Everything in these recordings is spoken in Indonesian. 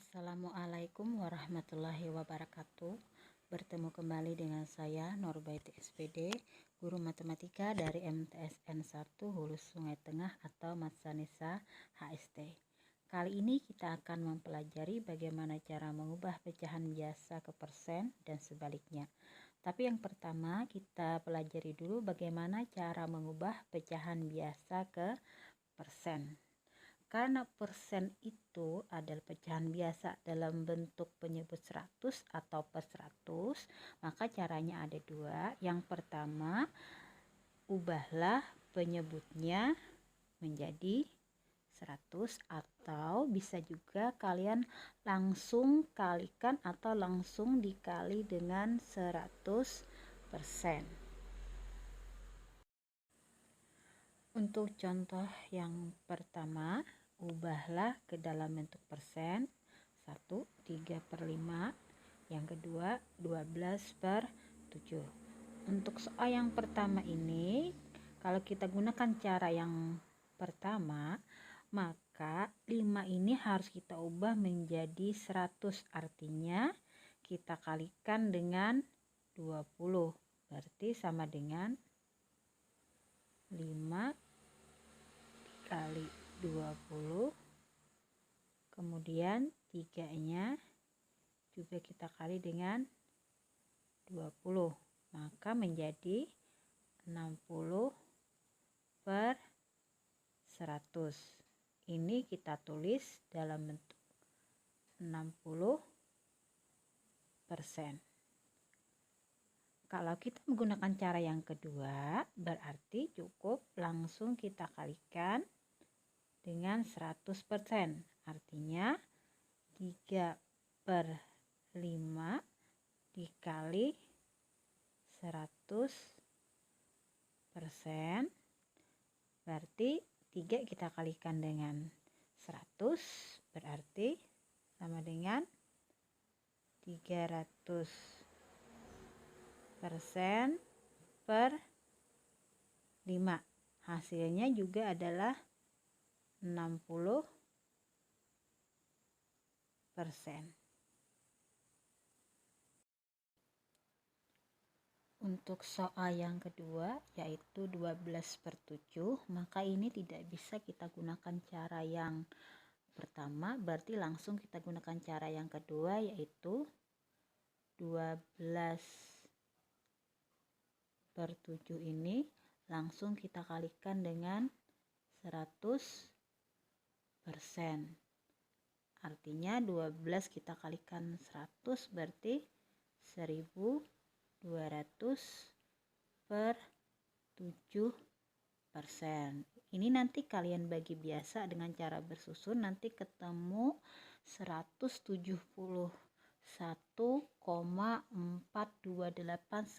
Assalamualaikum warahmatullahi wabarakatuh. Bertemu kembali dengan saya Norbaiti SPD, guru matematika dari MTSN 1 Hulu Sungai Tengah atau Matsanisa HST. Kali ini kita akan mempelajari bagaimana cara mengubah pecahan biasa ke persen dan sebaliknya. Tapi yang pertama kita pelajari dulu bagaimana cara mengubah pecahan biasa ke persen. Karena persen itu adalah pecahan biasa dalam bentuk penyebut 100 atau per 100, maka caranya ada dua. Yang pertama, ubahlah penyebutnya menjadi 100 atau bisa juga kalian langsung kalikan atau langsung dikali dengan 100%. Untuk contoh yang pertama, ubahlah ke dalam bentuk persen. 1, 3/5. Yang kedua, 12/7. Untuk soal yang pertama ini, kalau kita gunakan cara yang pertama, maka 5 ini harus kita ubah menjadi 100. Artinya kita kalikan dengan 20. Berarti sama dengan 5 kali 20, kemudian 3-nya juga kita kali dengan 20, maka menjadi 60/100. Ini kita tulis dalam bentuk 60%. Kalau kita menggunakan cara yang kedua, berarti cukup langsung kita kalikan dengan 100%. Artinya 3/5 dikali 100%. Berarti 3 kita kalikan dengan 100, berarti sama dengan 300% per 5. Hasilnya juga adalah 60%. Untuk soal yang kedua, yaitu 12/7, maka ini tidak bisa kita gunakan cara yang pertama, berarti langsung kita gunakan cara yang kedua, yaitu 12/7 ini langsung kita kalikan dengan 100%. Artinya 12 kita kalikan 100 berarti 1200/7%. Ini nanti kalian bagi biasa dengan cara bersusun, nanti ketemu 171,428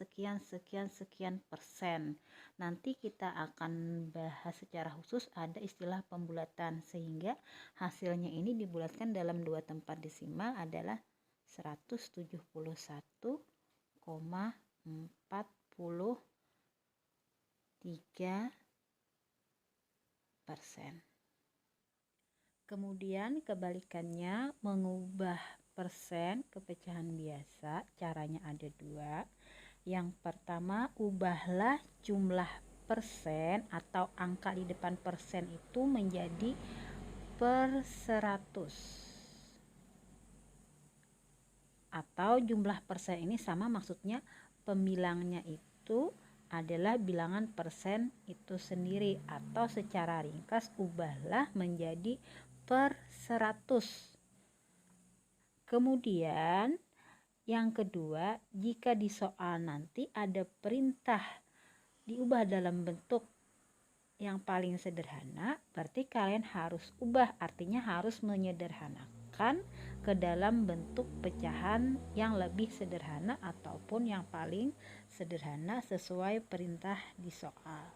sekian persen. Nanti kita akan bahas secara khusus ada istilah pembulatan, sehingga hasilnya ini dibulatkan dalam dua tempat desimal adalah 171,43%. Kemudian kebalikannya, mengubah persen ke pecahan biasa, caranya ada dua. Yang pertama, ubahlah jumlah persen atau angka di depan persen itu menjadi per 100. Atau jumlah persen ini sama, maksudnya pembilangnya itu adalah bilangan persen itu sendiri, atau secara ringkas ubahlah menjadi per 100. Kemudian yang kedua, jika di soal nanti ada perintah diubah dalam bentuk yang paling sederhana, berarti kalian harus ubah, artinya harus menyederhanakan ke dalam bentuk pecahan yang lebih sederhana ataupun yang paling sederhana sesuai perintah di soal.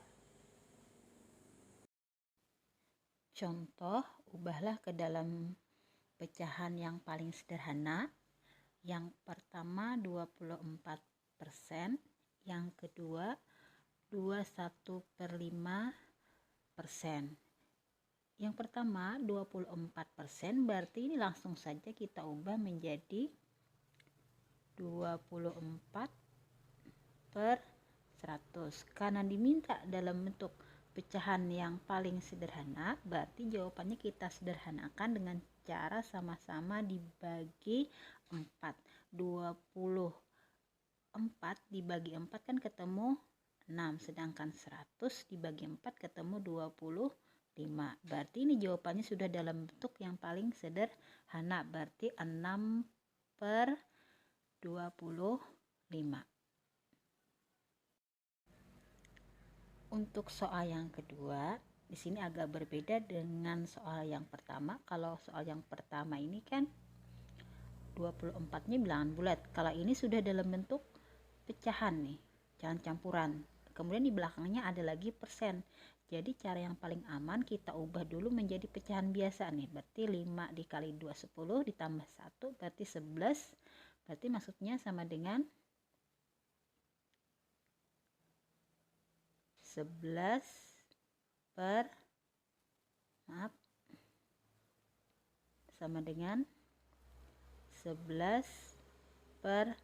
Contoh, ubahlah ke dalam pecahan yang paling sederhana. Yang pertama 24%, yang kedua 21/5%. Yang pertama 24%, berarti ini langsung saja kita ubah menjadi 24 per 100. Karena diminta dalam bentuk pecahan yang paling sederhana, berarti jawabannya kita sederhanakan dengan cara sama-sama dibagi 4. 24 dibagi 4 kan ketemu 6, sedangkan 100 dibagi 4 ketemu 25. Berarti ini jawabannya sudah dalam bentuk yang paling sederhana, berarti 6 per 25. Untuk soal yang kedua, di sini agak berbeda dengan soal yang pertama. Kalau soal yang pertama ini kan 24-nya bilangan bulat. Kalau ini sudah dalam bentuk pecahan nih, pecahan campuran. Kemudian di belakangnya ada lagi persen. Jadi cara yang paling aman kita ubah dulu menjadi pecahan biasa nih. Berarti 5 dikali 2 10 ditambah 1 berarti 11. Berarti maksudnya sama dengan 11 per sama dengan 11 per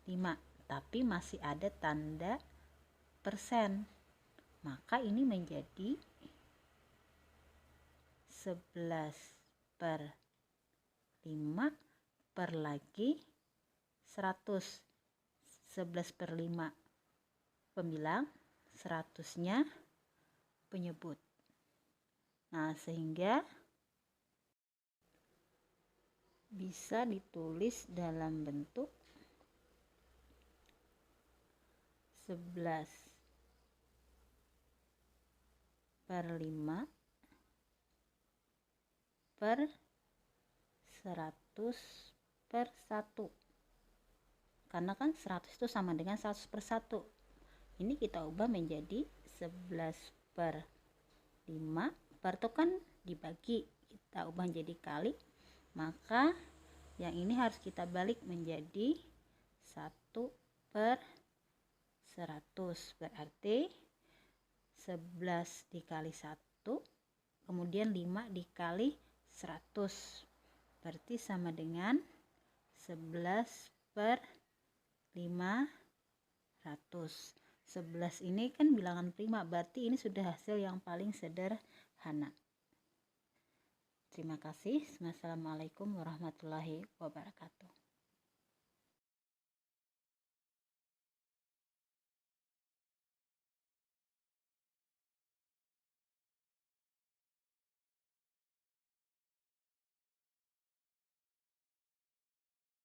5, tapi masih ada tanda persen, maka ini menjadi 11 per 5 per lagi 100. 11 per 5 pembilang, 100-nya penyebut. Nah, sehingga bisa ditulis dalam bentuk 11 per 5 per 100 per 1. Karena kan 100 itu sama dengan 100 per 1. Ini kita ubah menjadi 11 per 5, per itu kan dibagi, kita ubah menjadi kali, maka yang ini harus kita balik menjadi 1 per 100, berarti 11 dikali 1, kemudian 5 dikali 100, berarti sama dengan 11 per 500. 11 ini kan bilangan prima, berarti ini sudah hasil yang paling sederhana. Terima kasih. Wassalamualaikum warahmatullahi wabarakatuh.